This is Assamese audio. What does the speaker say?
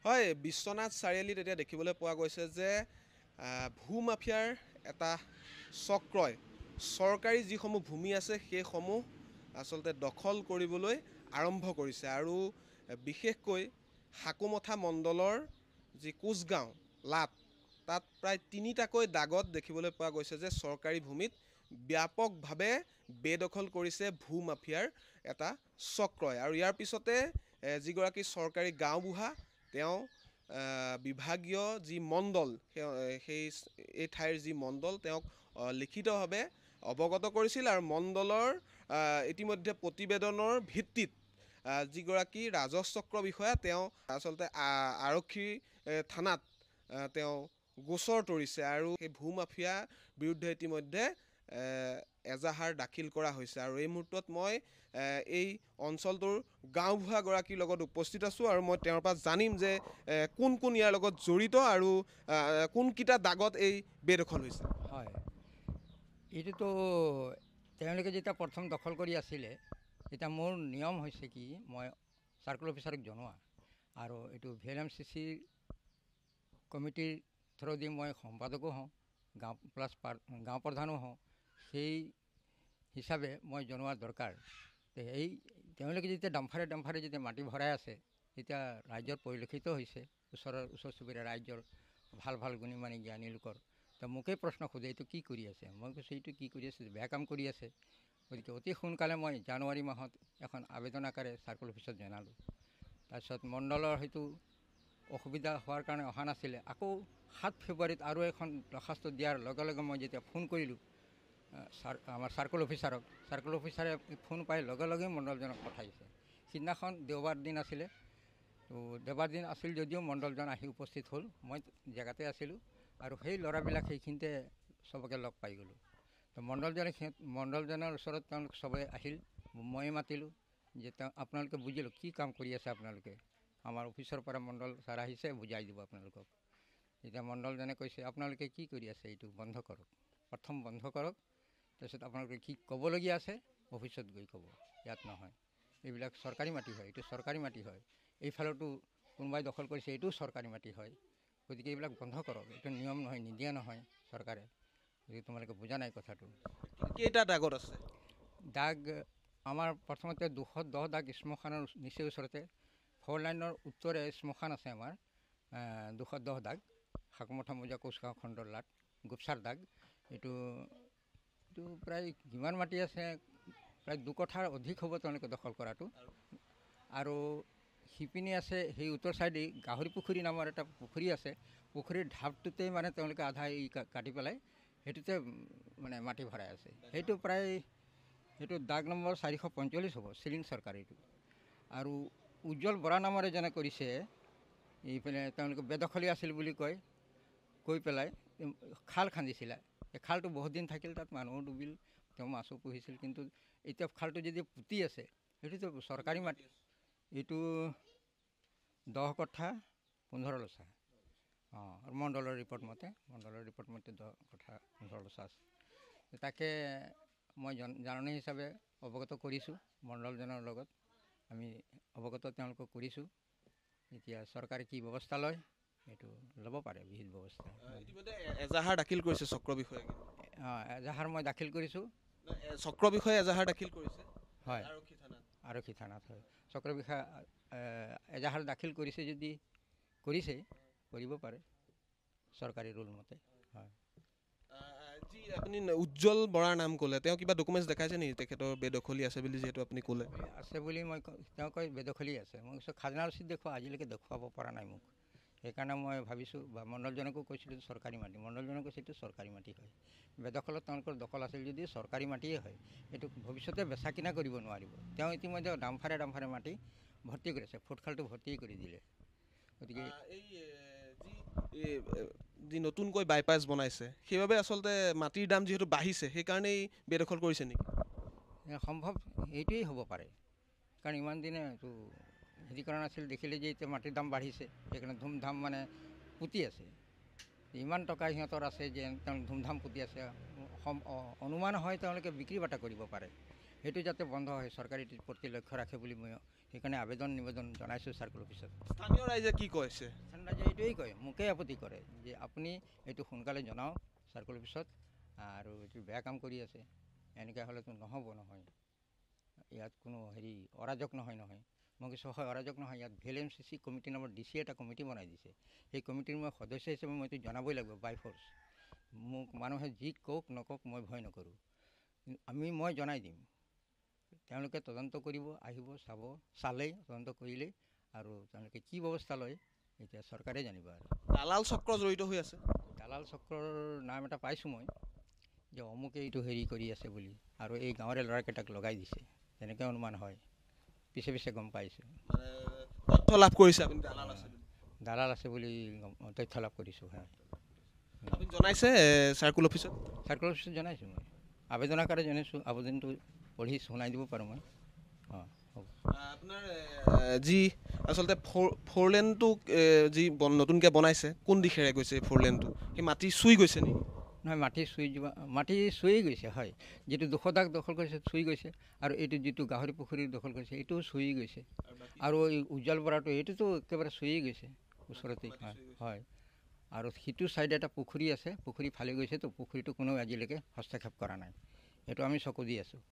হয়, বিশ্বনাথ চাৰিআলিত এতিয়া দেখিবলৈ পোৱা গৈছে যে ভূ মাফিয়াৰ এটা চক্ৰই চৰকাৰী যিসমূহ ভূমি আছে সেইসমূহ আচলতে দখল কৰিবলৈ আৰম্ভ কৰিছে আৰু বিশেষকৈ হাকুমথা মণ্ডলৰ যি কোচগাঁও লাট তাত প্ৰায় তিনিটাকৈ দাগত দেখিবলৈ পোৱা গৈছে যে চৰকাৰী ভূমিত ব্যাপকভাৱে বেদখল কৰিছে ভূ মাফিয়াৰ এটা চক্ৰই। আৰু ইয়াৰ পিছতে যিগৰাকী চৰকাৰী গাঁওবুঢ়া তেওঁ বিভাগীয় যি মণ্ডল সেই এই ঠাইৰ যি মণ্ডল তেওঁক লিখিতভাৱে অৱগত কৰিছিল আৰু মণ্ডলৰ ইতিমধ্যে প্ৰতিবেদনৰ ভিত্তিত যিগৰাকী ৰাজহচক্ৰ বিষয়া তেওঁ আচলতে আৰক্ষী থানাত তেওঁ গোচৰ তৰিছে আৰু সেই ভূ মাফিয়াৰ বিৰুদ্ধে ইতিমধ্যে এজাহাৰ দাখিল কৰা হৈছে। আৰু এই মুহূৰ্তত মই এই অঞ্চলটোৰ গাঁওবুঢ়াগৰাকীৰ লগত উপস্থিত আছোঁ আৰু মই তেওঁৰ পৰা জানিম যে কোন কোন ইয়াৰ লগত জড়িত আৰু কোনকেইটা দাগত এই বেদখল হৈছে। হয়, এইটোতো তেওঁলোকে যেতিয়া প্ৰথম দখল কৰি আছিলে তেতিয়া মোৰ নিয়ম হৈছে কি মই চাৰ্কল অফিচাৰক জনোৱা আৰু এইটো VLMCC কমিটিৰ থ্ৰুদি মই সম্পাদকো হওঁ, গাঁও প্ৰধানো হওঁ, সেই হিচাপে মই জনোৱা দৰকাৰ। এই তেওঁলোকে যেতিয়া ডাম্ফাৰে যেতিয়া মাটি ভৰাই আছে তেতিয়া ৰাইজৰ পৰিলক্ষিত হৈছে, ওচৰ চুবুৰীয়া ৰাইজৰ ভাল গুণী মানি জ্ঞানী লোকৰ তো মোকেই প্ৰশ্ন সোধে এইটো কি কৰি আছে। মই কৈছোঁ এইটো কি কৰি আছে, বেয়া কাম কৰি আছে। গতিকে অতি সোনকালে মই জানুৱাৰী মাহত এখন আবেদন আকাৰে চাৰ্কল অফিচত জনালোঁ। তাৰপিছত মণ্ডলৰ হয়তো অসুবিধা হোৱাৰ কাৰণে অহা নাছিলে, আকৌ 7 ফেব্ৰুৱাৰীত আৰু এখন দৰখাস্ত দিয়াৰ লগে লগে মই যেতিয়া ফোন কৰিলোঁ আমাৰ চাৰ্কল অফিচাৰে ফোন পাই লগে লগেই মণ্ডলজনক পঠাইছে। সিদিনাখন দেওবাৰ দিন আছিলে, তো দেওবাৰ দিন আছিল যদিও মণ্ডলজন আহি উপস্থিত হ'ল, মই জেগাতে আছিলোঁ আৰু সেই ল'ৰাবিলাক সেইখিনিতে চবকে লগ পাই গ'লোঁ। তো মণ্ডলজনৰ ওচৰত তেওঁলোক চবে আহিল, মই মাতিলোঁ যে আপোনালোকে বুজিলোঁ কি কাম কৰি আছে, আপোনালোকে আমাৰ অফিচৰ পৰা মণ্ডল ছাৰ আহিছে বুজাই দিব আপোনালোকক। এতিয়া মণ্ডলজনে কৈছে আপোনালোকে কি কৰি আছে, এইটো বন্ধ কৰক, প্ৰথম বন্ধ কৰক, তাৰপিছত আপোনালোকে কি ক'বলগীয়া আছে অফিচত গৈ ক'ব, ইয়াত নহয়। এইবিলাক চৰকাৰী মাটি হয়, এইটো চৰকাৰী মাটি হয়, এইফালতো কোনোবাই দখল কৰিছে এইটোও চৰকাৰী মাটি হয়। গতিকে এইবিলাক বন্ধ কৰক, এইটো নিয়ম নহয়, নিদিয়া নহয় চৰকাৰে। গতিকে তোমালোকে বুজা নাই কথাটো। কেইটা দাগত আছে দাগ? আমাৰ প্ৰথমতে 210 দাগ শ্মশানৰ নিচেই ওচৰতে, 4 লাইনৰ উত্তৰে শ্মশান আছে আমাৰ, 210 দাগ, হাকুমথা মৌজা কোচগাঁও খণ্ডৰ লাট, গোপচাৰ দাগ। এইটো প্ৰায় কিমান মাটি আছে, প্ৰায় 2 কঠাৰ অধিক হ'ব তেওঁলোকে দখল কৰাটো। আৰু সিপিনি আছে সেই উত্তৰ চাইডেই গাহৰি পুখুৰী নামৰ এটা পুখুৰী আছে, পুখুৰীৰ ঢাপটোতেই মানে তেওঁলোকে আধা কাটি পেলাই সেইটোতে মানে মাটি ভৰাই আছে। সেইটো দাগ নম্বৰ 445 হ'ব, চিলিং চৰকাৰীটো। আৰু উজ্জ্বল বৰা নামৰে যেনে কৰিছে, এইফালে তেওঁলোকে বেদখলী আছিল বুলি কৈ পেলাই খাল খান্দিছিলে। এই খালটো বহুত দিন থাকিল, তাত মানুহো ডুবিল, তেওঁ মাছো পুহিছিল, কিন্তু এতিয়া খালটো যদি পুতি আছে সেইটোতো চৰকাৰী মাটি। এইটো 10 কঠা 15 লচা। আৰু মণ্ডলৰ ৰিপৰ্ট মতে 10 কঠা 15 লচা আছে। তাকে মই জাননী হিচাপে অৱগত কৰিছোঁ, মণ্ডলজনৰ লগত আমি অৱগত তেওঁলোকক কৰিছোঁ। এতিয়া চৰকাৰে কি ব্যৱস্থা লয় এইটো ল'ব পাৰে, বিহিত ব্যৱস্থা। ইতিমধ্যে এজাহাৰ দাখিল কৰিছে চক্ৰ বিষয়ে। এজাহাৰ মই দাখিল কৰিছোঁ। চক্ৰ বিষয়ে এজাহাৰ দাখিল কৰিছে, হয়, আৰক্ষী থানাত হয়। চক্ৰ বিষয়া এজাহাৰ দাখিল কৰিছে যদি কৰিব পাৰে চৰকাৰী ৰুল মতে। হয়, যি আপুনি উজ্জ্বল বৰাৰ নাম ক'লে, তেওঁ কিবা ডকুমেণ্টছ দেখাইছে নেকি তেখেতৰ বেদখলী আছে বুলি, যিহেতু আপুনি ক'লে? আছে বুলি তেওঁ কয় বেদখলী আছে। মই কৈছোঁ খাজনা ৰচিদ দেখুওৱা, আজিলৈকে দেখুৱাব পৰা নাই মোক। সেইকাৰণে মই ভাবিছোঁ বা মণ্ডলজনকো কৈছিলোঁ চৰকাৰী মাটি, মণ্ডলজনে কৈছে এইটো চৰকাৰী মাটি হয়। বেদখলত তেওঁলোকৰ দখল আছিল যদি চৰকাৰী মাটিয়ে হয়, এইটো ভৱিষ্যতে বেচা কিনা কৰিব নোৱাৰিব। তেওঁ ইতিমধ্যে ডাম্ফাৰে মাটি ভৰ্তি কৰিছে, ফুটখালটো ভৰ্তি কৰি দিলে। গতিকে যি নতুনকৈ বাইপাছ বনাইছে সেইবাবে আচলতে মাটিৰ দাম যিহেতু বাঢ়িছে, সেইকাৰণেই বেদখল কৰিছে নেকি? সম্ভৱ এইটোৱেই হ'ব পাৰে, কাৰণ ইমান দিনে এইটো হেৰি কৰা নাছিল, দেখিলে যে এতিয়া মাটিৰ দাম বাঢ়িছে, সেইকাৰণে ধুমধাম মানে পুতি আছে। ইমান টকা সিহঁতৰ আছে যে তেওঁলোক ধুমধাম পুতি আছে। অনুমান হয় তেওঁলোকে বিক্ৰী বাটা কৰিব পাৰে, সেইটো যাতে বন্ধ হয় চৰকাৰে এইটোৰ প্ৰতি লক্ষ্য ৰাখে বুলি মই সেইকাৰণে আবেদন নিবেদন জনাইছোঁ চাৰ্কল অফিচত। স্থানীয় ৰাইজে কি কৈছে? ৰাইজে এইটোৱেই কয়, মোকেই আপত্তি কৰে যে আপুনি এইটো সোনকালে জনাওক চাৰ্কল অফিচত, আৰু এইটো বেয়া কাম কৰি আছে, এনেকৈ হ'লেতো নহ'ব নহয়, ইয়াত কোনো হেৰি অৰাজক নহয়। মই কিছু হয় অৰাজক নহয়, ইয়াত VLMCC কমিটি নামৰ DC এটা কমিটি বনাই দিছে, সেই কমিটিৰ মই সদস্য হিচাপে মই এইটো জনাবই লাগিব বাই ফ'ৰ্চ। মোক মানুহে যি কওক নকওক মই ভয় নকৰোঁ, মই জনাই দিম, তেওঁলোকে তদন্ত কৰিব, আহিব চালেই তদন্ত কৰিলেই, আৰু তেওঁলোকে কি ব্যৱস্থা লয় এতিয়া চৰকাৰে জানিব। আৰু দালাল চক্ৰ জড়িত হৈ আছে। দালাল চক্ৰৰ নাম এটা পাইছোঁ মই, যে অমুকে এইটো হেৰি কৰি আছে বুলি, আৰু এই গাঁৱৰে ল'ৰাকেইটাক লগাই দিছে, তেনেকৈ অনুমান হয়, পিছে গম পাইছোঁ। তথ্য লাভ কৰিছে আপুনি দালাল আছে বুলি তথ্য লাভ কৰিছোঁ। হয়, আপুনি জনাইছে চাৰ্কল অফিচত? চাৰ্কল অফিচত জনাইছোঁ মই, আবেদন আকাৰে জনাইছোঁ, আবেদনটো পঢ়ি শুনাই দিব পাৰোঁ মই। অঁ, হ'ব। আপোনাৰ যি আচলতে ফ'ৰ লেনটো যি নতুনকৈ বনাইছে, কোন দিশেৰে গৈছে এই 4 লেনটো? সেই মাটি চুই গৈছে নেকি? নহয়, মাটি চুই গৈছে, হয়। যিটো 200 দাগ দখল কৰিছে চুই গৈছে, আৰু এইটো যিটো গাহৰি পুখুৰী দখল কৰিছে এইটোও চুই গৈছে, আৰু এই উজ্জ্বল বৰাটো এইটোতো একেবাৰে চুই গৈছে ওচৰতেই। হয়, আৰু সিটো ছাইডে এটা পুখুৰী আছে, পুখুৰী ফালি গৈছে, তো পুখুৰীটো কোনেও আজিলৈকে হস্তক্ষেপ কৰা নাই, এইটো আমি চকু দি আছোঁ।